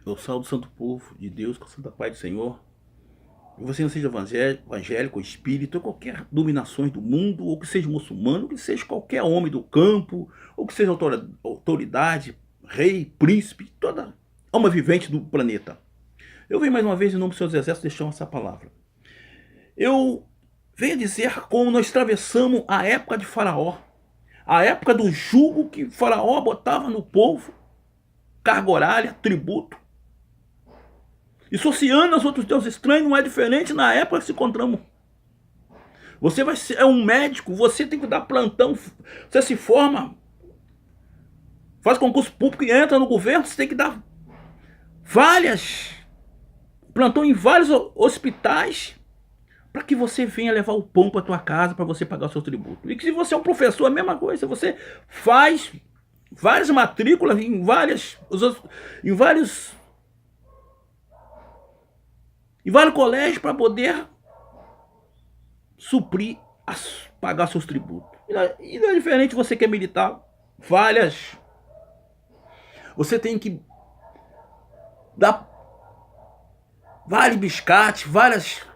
Eu salvo o santo povo de Deus com a santa paz do Senhor. E você não seja evangélico, espírita, ou qualquer dominações do mundo, ou que seja muçulmano, ou que seja qualquer homem do campo, ou que seja autoridade, rei, príncipe, toda alma vivente do planeta. Eu venho mais uma vez em nome dos seus exércitos deixar essa palavra. Eu venho dizer como nós atravessamos a época de Faraó, a época do jugo que Faraó botava no povo, carga horária, tributo, associando aos outros deuses estranhos. Não é diferente na época que se encontramos. Você vai ser um médico, você tem que dar plantão, você se forma, faz concurso público e entra no governo, você tem que dar várias plantão em vários hospitais para que você venha levar o pão para tua casa para você pagar o seu tributo. E que se você é um professor, é a mesma coisa, você faz várias matrículas em vários colégios para poder suprir, pagar seus tributos. E não é diferente você que é militar. Você tem que dar vários biscates, vários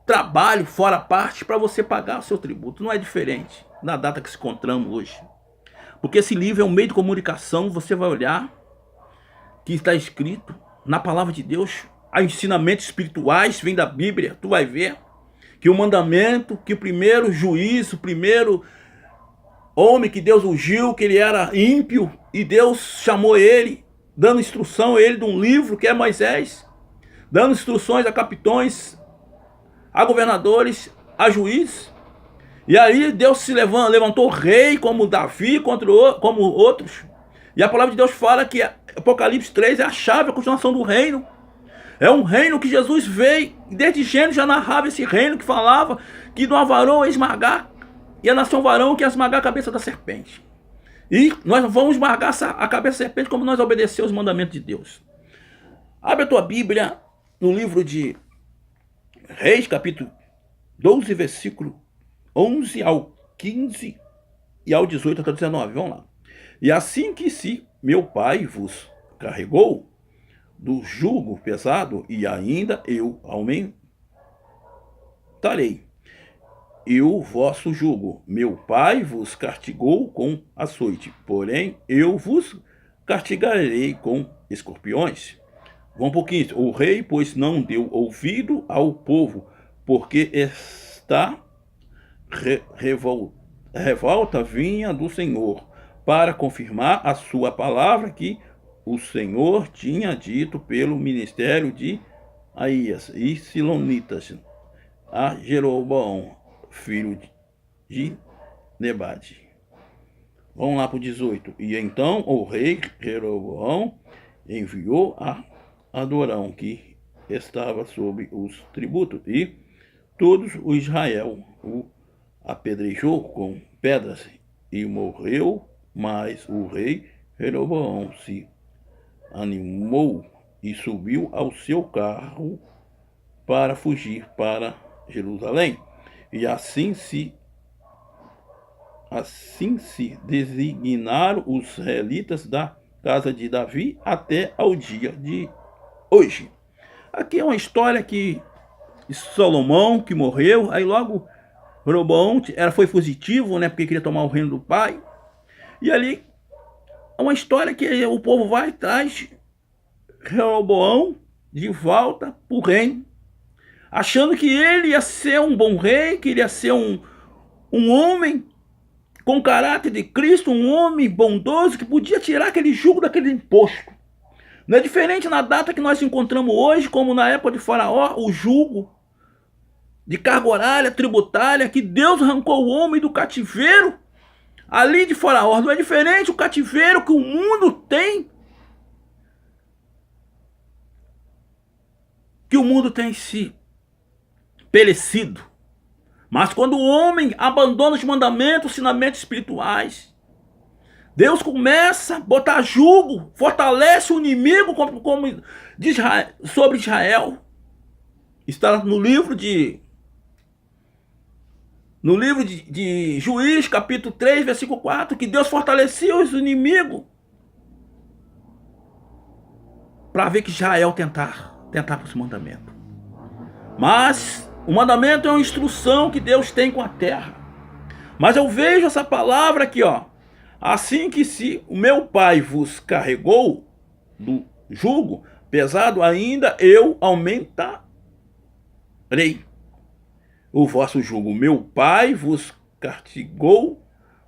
trabalho fora a parte para você pagar o seu tributo. Não é diferente na data que se encontramos hoje. Porque esse livro é um meio de comunicação, você vai olhar que está escrito na palavra de Deus, há ensinamentos espirituais, vem da Bíblia, tu vai ver que o mandamento, que o primeiro juiz, o primeiro homem que Deus ungiu, que ele era ímpio, e Deus chamou ele, dando instrução a ele de um livro que é Moisés, dando instruções a capitões, a governadores, a juízes. E aí Deus se levantou rei como Davi, como outros. E a palavra de Deus fala que Apocalipse 3 é a chave, a continuação do reino. É um reino que Jesus veio, desde Gênesis já narrava esse reino, que falava que do varão ia esmagar, e a nação varão que ia esmagar a cabeça da serpente. E nós vamos esmagar a cabeça da serpente como nós obedecemos os mandamentos de Deus. Abre a tua Bíblia no livro de Reis, capítulo 12, versículo 11 ao 15 e ao 18 até 19. Vamos lá. E assim que se meu pai vos carregou do jugo pesado, e ainda eu aumentarei e o vosso jugo. Meu pai vos castigou com açoite, porém eu vos castigarei com escorpiões. Vamos um pouquinho. O rei, pois, não deu ouvido ao povo, porque está revolta vinha do Senhor, para confirmar a sua palavra que o Senhor tinha dito pelo ministério de Aías e Silonitas a Jeroboão, filho de Nebade. Vamos lá para o 18. E então o rei Jeroboão enviou a Adorão, que estava sob os tributos, e todos o Israel o apedrejou com pedras e morreu. Mas o rei Jeroboão se animou e subiu ao seu carro para fugir para Jerusalém. E assim se designaram os israelitas da casa de Davi até ao dia de hoje. Aqui é uma história que Salomão, que morreu, aí logo Jeroboão foi fugitivo, né, porque queria tomar o reino do pai. E ali é uma história que o povo vai e traz Jeroboão de volta para o reino, achando que ele ia ser um bom rei, que ele ia ser um homem com caráter de Cristo, um homem bondoso que podia tirar aquele jugo daquele imposto. Não é diferente na data que nós encontramos hoje, como na época de Faraó, o jugo de carga horária, tributária, que Deus arrancou o homem do cativeiro ali de Faraó. Não é diferente o cativeiro que o mundo tem, que o mundo tem se perecido. Mas quando o homem abandona os mandamentos, os ensinamentos espirituais, Deus começa a botar jugo, fortalece o inimigo sobre Israel. Está no livro de Juiz, capítulo 3, versículo 4, que Deus fortaleceu os inimigos para ver que Israel tentar por esse mandamento. Mas o mandamento é uma instrução que Deus tem com a terra. Mas eu vejo essa palavra aqui, ó. Assim que se o meu pai vos carregou do jugo pesado, ainda eu aumentarei o vosso jugo. Meu pai vos castigou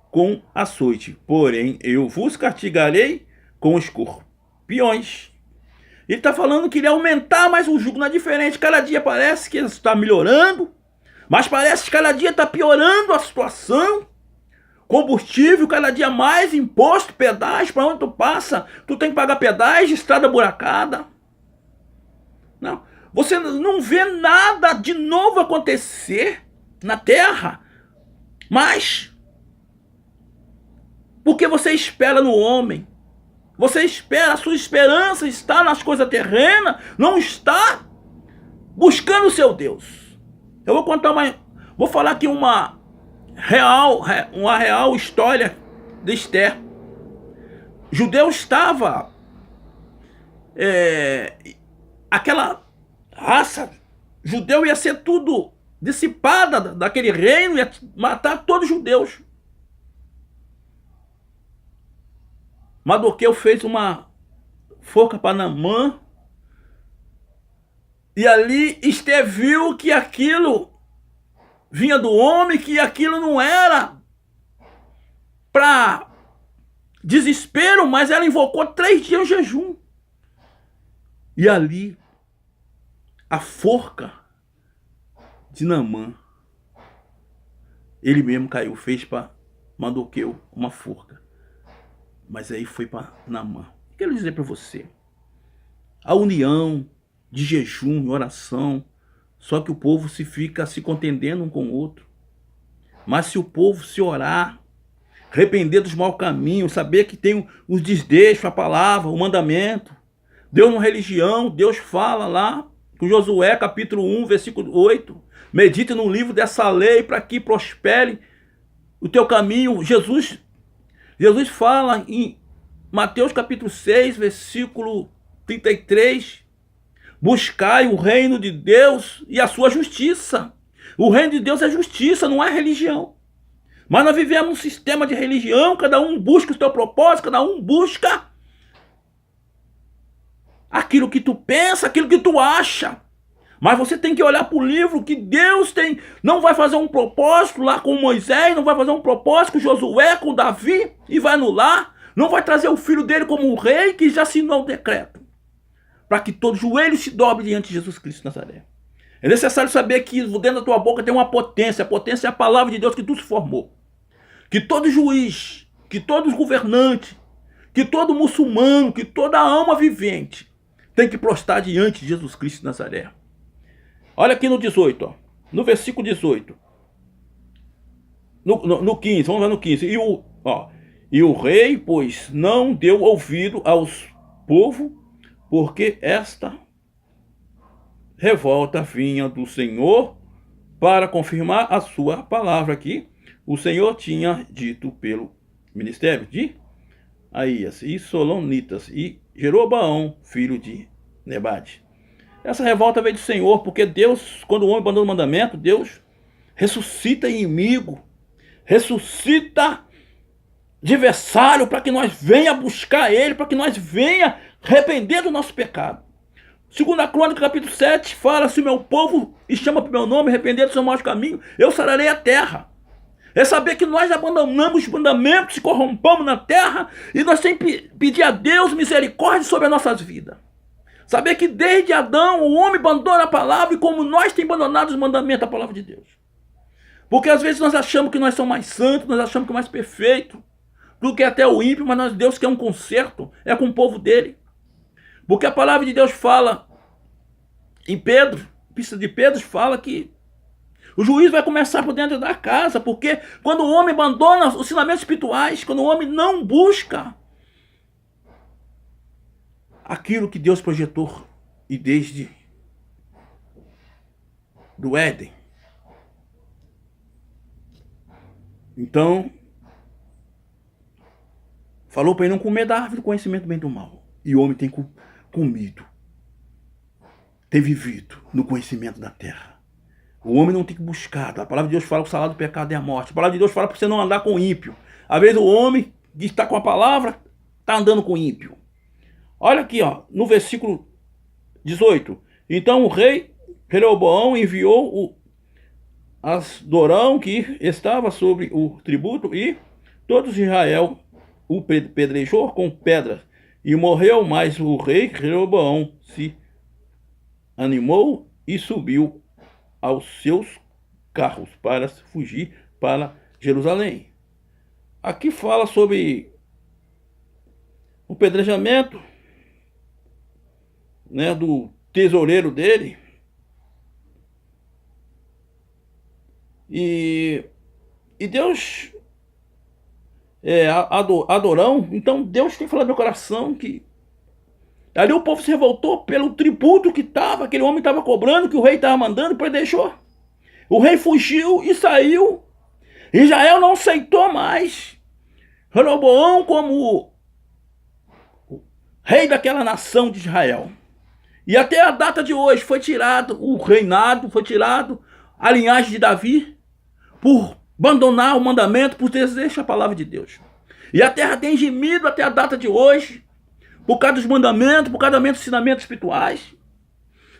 com açoite, porém eu vos castigarei com escorpiões. Ele está falando que ele ia aumentar mais o jugo, não é diferente. Cada dia parece que está melhorando, mas parece que cada dia está piorando a situação. Combustível, cada dia mais, imposto, pedágio, para onde tu passa, tu tem que pagar pedágio, estrada buracada. Não, você não vê nada de novo acontecer na terra, mas porque você espera no homem. Você espera, a sua esperança está nas coisas terrenas, não está buscando o seu Deus. Eu vou falar aqui uma real história de Esther. Judeu estava aquela raça judeu ia ser tudo dissipada daquele reino, ia matar todos os judeus. Mardoqueu fez uma forca para Naamã, e ali Esther viu que aquilo vinha do homem, que aquilo não era para desespero, mas ela invocou 3 dias de jejum. E ali, a forca de Naamã, ele mesmo caiu, fez para Mardoqueu uma forca. Mas aí foi para Naamã. Quero dizer para você, a união de jejum e oração, só que o povo fica se contendendo um com o outro. Mas se o povo se orar, arrepender dos maus caminhos, saber que tem os desdeixos, a palavra, o mandamento, Deus na religião, Deus fala lá, com Josué capítulo 1, versículo 8, medite no livro dessa lei para que prospere o teu caminho. Jesus fala em Mateus capítulo 6, versículo 33, buscai o reino de Deus e a sua justiça. O reino de Deus é justiça, não é religião. Mas nós vivemos um sistema de religião, cada um busca o seu propósito, cada um busca aquilo que tu pensa, aquilo que tu acha. Mas você tem que olhar para o livro que Deus tem. Não vai fazer um propósito lá com Moisés, não vai fazer um propósito com Josué, com Davi, e vai anular. Não vai trazer o filho dele como um rei que já assinou o decreto, para que todo joelho se dobre diante de Jesus Cristo de Nazaré. É necessário saber que dentro da tua boca tem uma potência. A potência é a palavra de Deus que tu se formou. Que todo juiz, que todo governante, que todo muçulmano, que toda alma vivente tem que prostrar diante de Jesus Cristo de Nazaré. Olha aqui no 18, ó, no versículo 18. No 15, vamos lá no 15. E o rei, pois, não deu ouvido aos povos, porque esta revolta vinha do Senhor para confirmar a sua palavra que o Senhor tinha dito pelo ministério de Aías e Solonitas e Jeroboão, filho de Nebate. Essa revolta veio do Senhor, porque Deus, quando o homem abandona o mandamento, Deus ressuscita inimigo, ressuscita adversário para que nós venha buscar ele, para que nós venha arrepender do nosso pecado. Segunda Crônica, capítulo 7, fala: se o meu povo e chama para o meu nome, arrepender do seu mau caminho, eu sararei a terra. É saber que nós abandonamos os mandamentos, se corrompamos na terra, e nós temos que pedir a Deus misericórdia sobre as nossas vidas. Saber que desde Adão o homem abandona a palavra, e como nós temos abandonado os mandamentos da palavra de Deus. Porque às vezes nós achamos que nós somos mais santos, nós achamos que é mais perfeito do que até o ímpio, mas Deus quer um conserto, é com o povo dele. Porque a palavra de Deus fala em Pedro, Epístola de Pedro, fala que o juízo vai começar por dentro da casa, porque quando o homem abandona os ensinamentos espirituais, quando o homem não busca aquilo que Deus projetou e desde do Éden. Então, falou para ele não comer da árvore do conhecimento do bem e do mal. E o homem tem comido, tem vivido no conhecimento da terra. O homem não tem que buscar. A palavra de Deus fala que o salário do pecado é a morte. A palavra de Deus fala para você não andar com ímpio. Às vezes o homem que está com a palavra está andando com ímpio. Olha aqui, ó, no versículo 18. Então o rei Jeroboão enviou o Asdorão, que estava sobre o tributo, e todos Israel o pedrejou com pedras. E morreu, mas o rei Jeroboão se animou e subiu aos seus carros para fugir para Jerusalém. Aqui fala sobre o pedrejamento, né, do tesoureiro dele. E Deus Adorão, então Deus tem que falar no meu coração que ali o povo se revoltou pelo tributo que estava, aquele homem estava cobrando, que o rei estava mandando, depois deixou. O rei fugiu e saiu. Israel não aceitou mais Jeroboão como o rei daquela nação de Israel. E até a data de hoje foi tirado o reinado, foi tirado a linhagem de Davi por abandonar o mandamento, por desejar a palavra de Deus. E a terra tem gemido até a data de hoje, por causa dos mandamentos, por causa dos ensinamentos espirituais.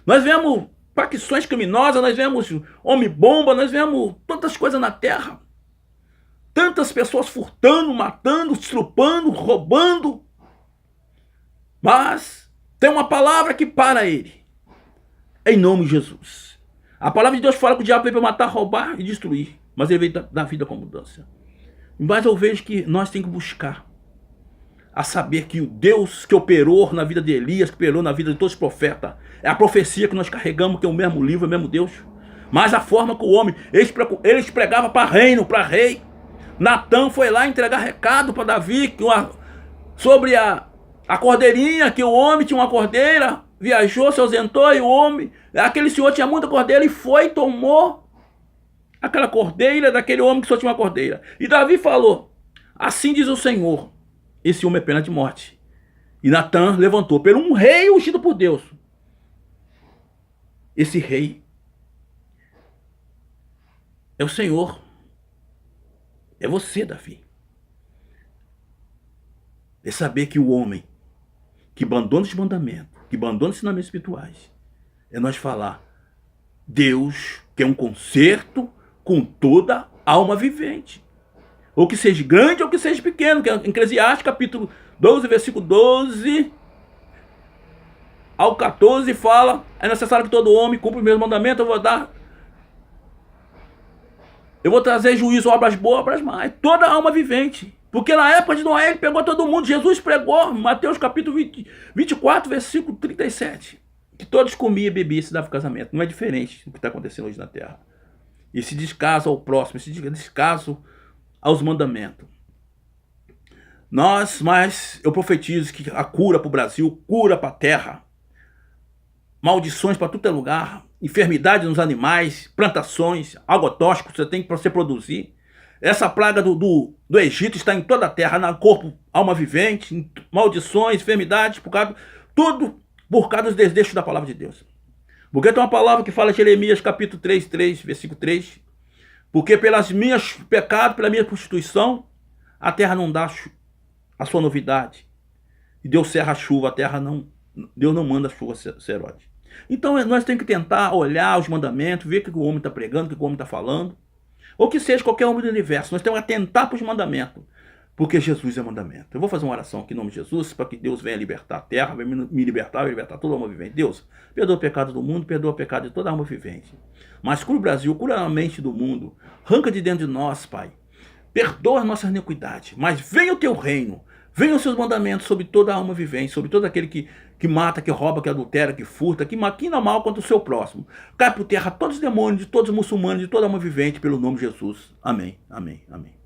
Nós vemos facções criminosas, nós vemos homem-bomba, nós vemos tantas coisas na terra. Tantas pessoas furtando, matando, estrupando, roubando. Mas tem uma palavra que para ele. Em nome de Jesus. A palavra de Deus fala que o diabo veio para matar, roubar e destruir. Mas ele veio dar vida com mudança. Mas eu vejo que nós temos que buscar a saber que o Deus que operou na vida de Elias, que operou na vida de todos os profetas, é a profecia que nós carregamos, que é o mesmo livro, é o mesmo Deus. Mas a forma que o homem, eles pregavam para reino, para rei. Natã foi lá entregar recado para Davi sobre a cordeirinha, que o homem tinha uma cordeira, viajou, se ausentou, e o homem, aquele senhor tinha muita cordeira, e foi e tomou aquela cordeira daquele homem que só tinha uma cordeira. E Davi falou, assim diz o Senhor, esse homem é pena de morte. E Natã levantou pelo um rei ungido por Deus. Esse rei é o Senhor. É você, Davi. É saber que o homem que abandona os mandamentos, que abandona os ensinamentos espirituais, é nós falar, Deus quer um conserto com toda alma vivente. Ou que seja grande ou que seja pequeno, que é Eclesiastes capítulo 12, versículo 12 ao 14 fala, é necessário que todo homem cumpra os meus mandamentos, eu vou trazer juízo, obras boas, obras más, toda alma vivente. Porque na época de Noé ele pegou todo mundo, Jesus pregou, Mateus capítulo 24, versículo 37, que todos comiam e bebiam e se davam casamento. Não é diferente do que está acontecendo hoje na terra. Esse descaso ao próximo, esse descaso aos mandamentos. Mas eu profetizo que a cura para o Brasil, cura para a terra, maldições para todo lugar, enfermidade nos animais, plantações, agrotóxico que você tem para você produzir. Essa praga do Egito está em toda a terra, no corpo, alma vivente, maldições, enfermidades, tudo por causa dos desejos da palavra de Deus. Porque tem uma palavra que fala em Jeremias capítulo 3, versículo 3, porque pelas minhas pecados, pela minha prostituição, a terra não dá a sua novidade. E Deus cerra a chuva, Deus não manda a chuva serode. Então nós temos que tentar olhar os mandamentos, ver o que o homem está pregando, o que o homem está falando, ou que seja qualquer homem do universo. Nós temos que atentar para os mandamentos, porque Jesus é mandamento. Eu vou fazer uma oração aqui em nome de Jesus, para que Deus venha libertar a terra, venha me libertar toda alma vivente. Deus, perdoa o pecado do mundo, perdoa o pecado de toda alma vivente. Mas cura o Brasil, cura a mente do mundo, arranca de dentro de nós, Pai. Perdoa as nossas iniquidades, mas venha o teu reino, venham os seus mandamentos sobre toda a alma vivente, sobre todo aquele que mata, que rouba, que adultera, que furta, que maquina mal contra o seu próximo. Cai por terra todos os demônios, de todos os muçulmanos, de toda alma vivente, pelo nome de Jesus. Amém, amém, amém.